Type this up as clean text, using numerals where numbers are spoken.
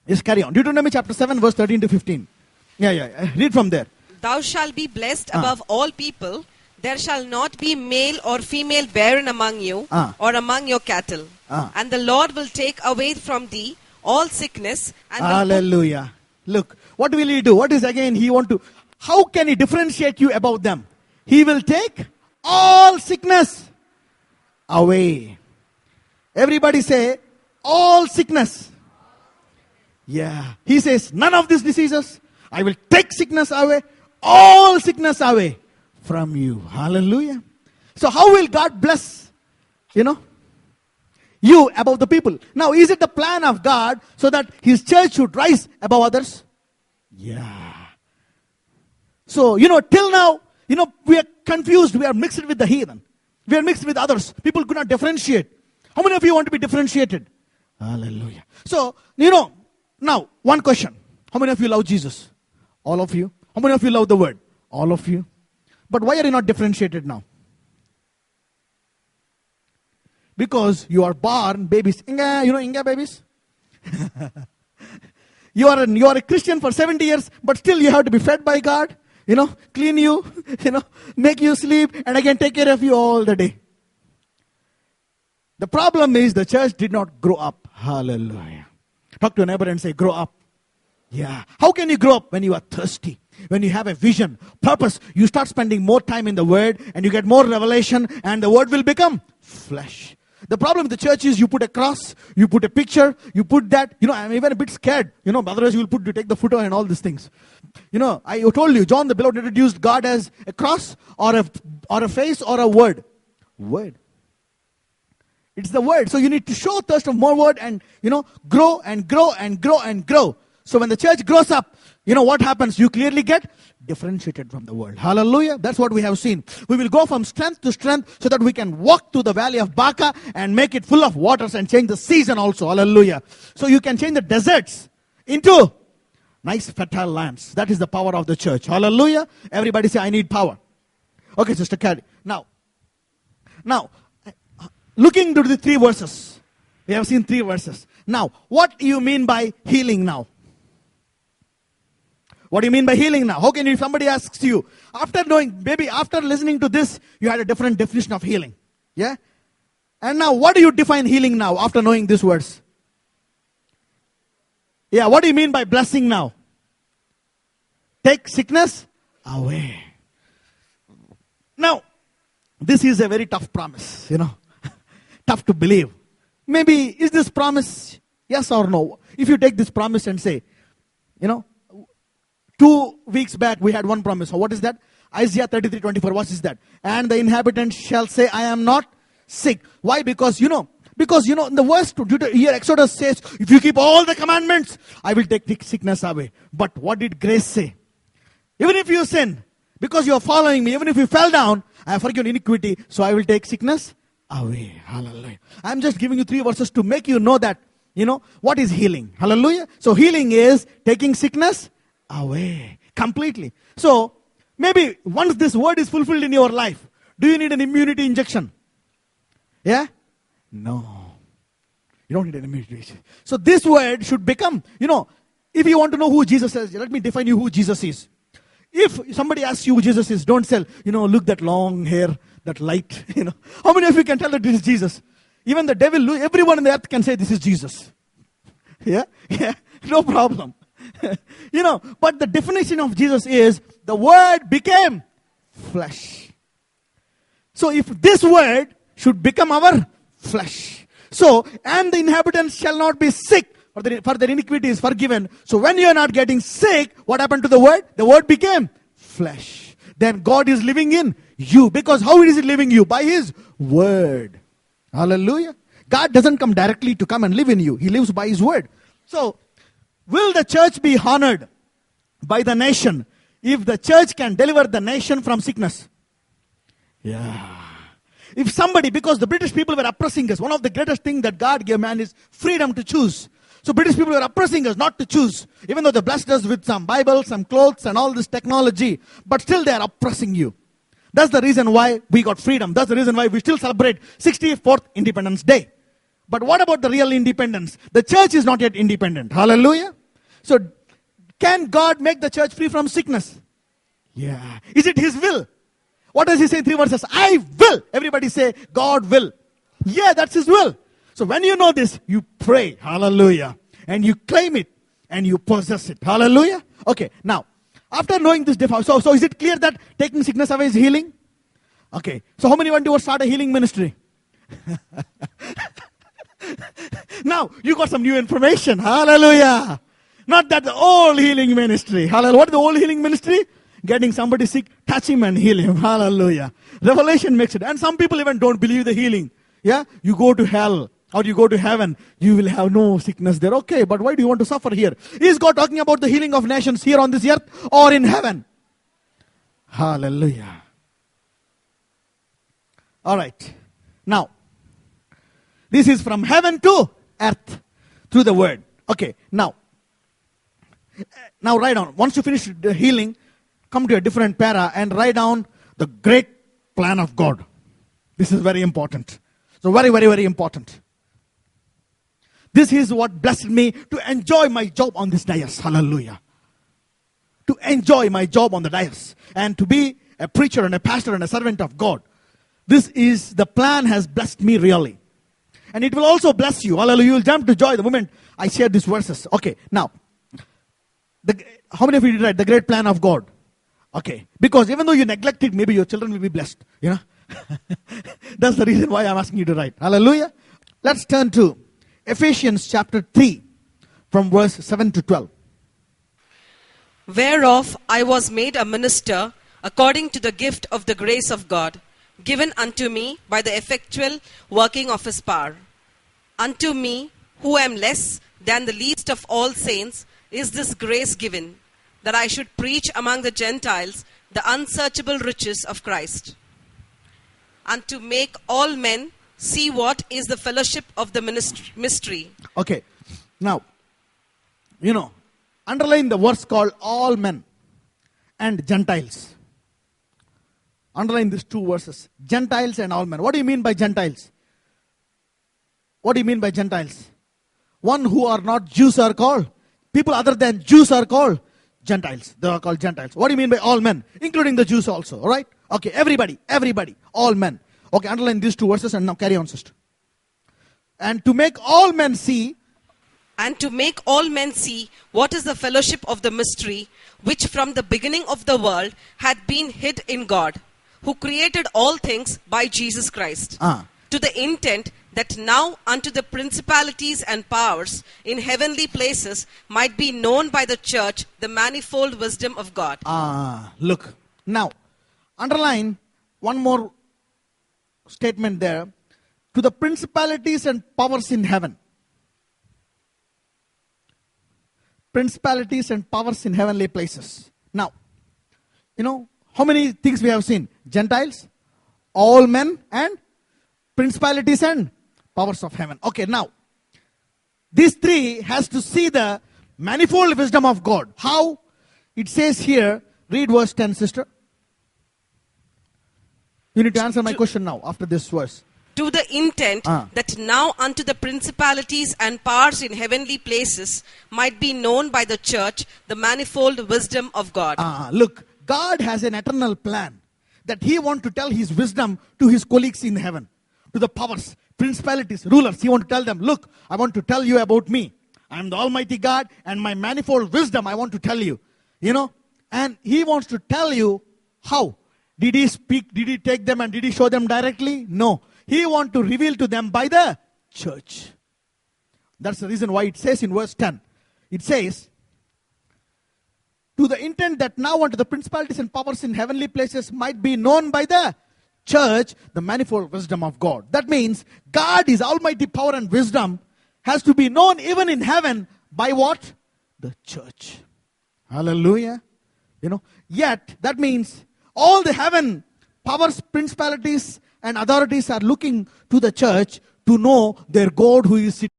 Yes, carry on. Deuteronomy chapter 7, verse 13 to 15. Yeah. Read from there. Thou shalt be blessed above all people. There shall not be male or female barren among you, or among your cattle. And the Lord will take away from thee all sickness. And hallelujah. Look, what will he do? What is again he want to... How can he differentiate you about them? He will take all sickness away. Everybody say, all sickness. Yeah. He says, none of these diseases. I will take sickness away. All sickness away from you. Hallelujah. So how will God bless, you above the people? Now, is it the plan of God so that his church should rise above others? Yeah. So, till now, we are confused. We are mixed with the heathen. We are mixed with others. People could not differentiate. How many of you want to be differentiated? Hallelujah. So, now, one question. How many of you love Jesus? All of you. How many of you love the word? All of you. But why are you not differentiated now? Because you are born babies. Inga babies? You are a Christian for 70 years, but still you have to be fed by God. Clean you, make you sleep, and again take care of you all the day. The problem is the church did not grow up. Hallelujah. Talk to a neighbor and say, grow up. Yeah. How can you grow up? When you are thirsty. When you have a vision, purpose, you start spending more time in the word and you get more revelation and the word will become flesh. The problem with the church is you put a cross, you put a picture, you put that. I'm even a bit scared. Otherwise you take the photo and all these things. I told you, John the Beloved introduced God as a cross or a face or a word. Word. It's the word. So you need to show thirst of more word and, grow and grow and grow and grow. So when the church grows up, what happens? You clearly get differentiated from the world. Hallelujah. That's what we have seen. We will go from strength to strength so that we can walk through the valley of Baca and make it full of waters and change the season also. Hallelujah. So you can change the deserts into nice fertile lands. That is the power of the church. Hallelujah. Everybody say, I need power. Okay, Sister Carrie. Now, looking to the 3 verses. We have seen 3 verses. Now, what do you mean by healing now? What do you mean by healing now? How can you, if somebody asks you, after listening to this, you had a different definition of healing. Yeah? And now, what do you define healing now after knowing this words? Yeah, what do you mean by blessing now? Take sickness away. Now, this is a very tough promise, tough to believe. Maybe, is this promise yes or no? If you take this promise and say, 2 weeks back we had one promise. What is that? Isaiah 33:24. What is that? And the inhabitants shall say, I am not sick. Why? Because in the verse here Exodus says, if you keep all the commandments, I will take sickness away. But what did grace say? Even if you sin, because you are following me, even if you fell down, I have forgiven iniquity, so I will take sickness away. Hallelujah. I am just giving you 3 verses to make you know that, what is healing. Hallelujah. So healing is taking sickness away completely. So maybe once this word is fulfilled in your life, do you need an immunity injection? Yeah? No. You don't need an immunity injection. So this word should become, if you want to know who Jesus is, let me define you who Jesus is. If somebody asks you who Jesus is, don't tell, look that long hair, that light, How many of you can tell that this is Jesus? Even the devil, everyone on the earth can say this is Jesus. Yeah? No problem. But the definition of Jesus is the word became flesh. So if this word should become our flesh. So, and the inhabitants shall not be sick, for their iniquity is forgiven. So when you are not getting sick, what happened to the word? The word became flesh. Then God is living in you. Because how is He living you? By His word. Hallelujah. God doesn't come directly to come and live in you. He lives by His word. So, will the church be honored by the nation if the church can deliver the nation from sickness? Yeah. If somebody, because the British people were oppressing us, one of the greatest things that God gave man is freedom to choose. So British people were oppressing us not to choose. Even though they blessed us with some Bible, some clothes and all this technology. But still they are oppressing you. That's the reason why we got freedom. That's the reason why we still celebrate 64th Independence Day. But what about the real independence? The church is not yet independent. Hallelujah. So, can God make the church free from sickness? Yeah. Is it His will? What does He say in 3 verses? I will. Everybody say, God will. Yeah, that's His will. So when you know this, you pray. Hallelujah. And you claim it. And you possess it. Hallelujah. Okay, now, after knowing this, so is it clear that taking sickness away is healing? Okay, so how many want to start a healing ministry? Now, you got some new information. Hallelujah. Not that the old healing ministry. Hallelujah. What is the old healing ministry? Getting somebody sick, touch him and heal him. Hallelujah. Revelation makes it. And some people even don't believe the healing. Yeah, you go to hell or you go to heaven, you will have no sickness there. Okay, but why do you want to suffer here? Is God talking about the healing of nations here on this earth or in heaven? Hallelujah. All right. Now, this is from heaven to earth through the word. Okay, now write down. Once you finish the healing, come to a different para and write down the great plan of God. This is very important. So very, very, very important. This is what blessed me to enjoy my job on this dais. Hallelujah. To enjoy my job on the dais. And to be a preacher and a pastor and a servant of God. This is, the plan has blessed me really. And it will also bless you. Hallelujah. You will jump to joy the moment I share these verses. Okay, now. How many of you did write the great plan of God? Okay. Because even though you neglect it, maybe your children will be blessed. You know. That's the reason why I'm asking you to write. Hallelujah. Let's turn to Ephesians chapter 3 from verse 7 to 12. Whereof I was made a minister according to the gift of the grace of God, given unto me by the effectual working of His power. Unto me, who am less than the least of all saints, is this grace given, that I should preach among the Gentiles the unsearchable riches of Christ, and to make all men see what is the fellowship of the mystery. Okay, now, underline the verse called all men and Gentiles. Underline these two verses, Gentiles and all men. What do you mean by Gentiles? What do you mean by Gentiles? One who are not Jews are called. People other than Jews are called Gentiles. They are called Gentiles. What do you mean by all men? Including the Jews also, all right? Okay, everybody, all men. Okay, underline these two verses and now carry on, sister. And to make all men see. And to make all men see what is the fellowship of the mystery, which from the beginning of the world had been hid in God, who created all things by Jesus Christ. To the intent that now unto the principalities and powers in heavenly places might be known by the church the manifold wisdom of God. Look. Now, underline one more statement there. To the principalities and powers in heaven. Principalities and powers in heavenly places. Now, how many things we have seen? Gentiles, all men, and principalities and powers of heaven. Okay, now, these three has to see the manifold wisdom of God. How? It says here, read verse 10, sister. You need to answer my question now, after this verse. To the intent that now unto the principalities and powers in heavenly places might be known by the church the manifold wisdom of God. Look, God has an eternal plan that He wants to tell His wisdom to His colleagues in heaven. To the powers, principalities, rulers. He wants to tell them, look, I want to tell you about me. I am the Almighty God and my manifold wisdom I want to tell you. And He wants to tell you how. Did He speak? Did He take them and did He show them directly? No. He wants to reveal to them by the church. That's the reason why it says in verse 10. It says, to the intent that now unto the principalities and powers in heavenly places might be known by the church the manifold wisdom of God. That means God, His almighty power and wisdom has to be known even in heaven by what? The church. Hallelujah. Yet that means all the heaven powers, principalities and authorities are looking to the church to know their God who is sitting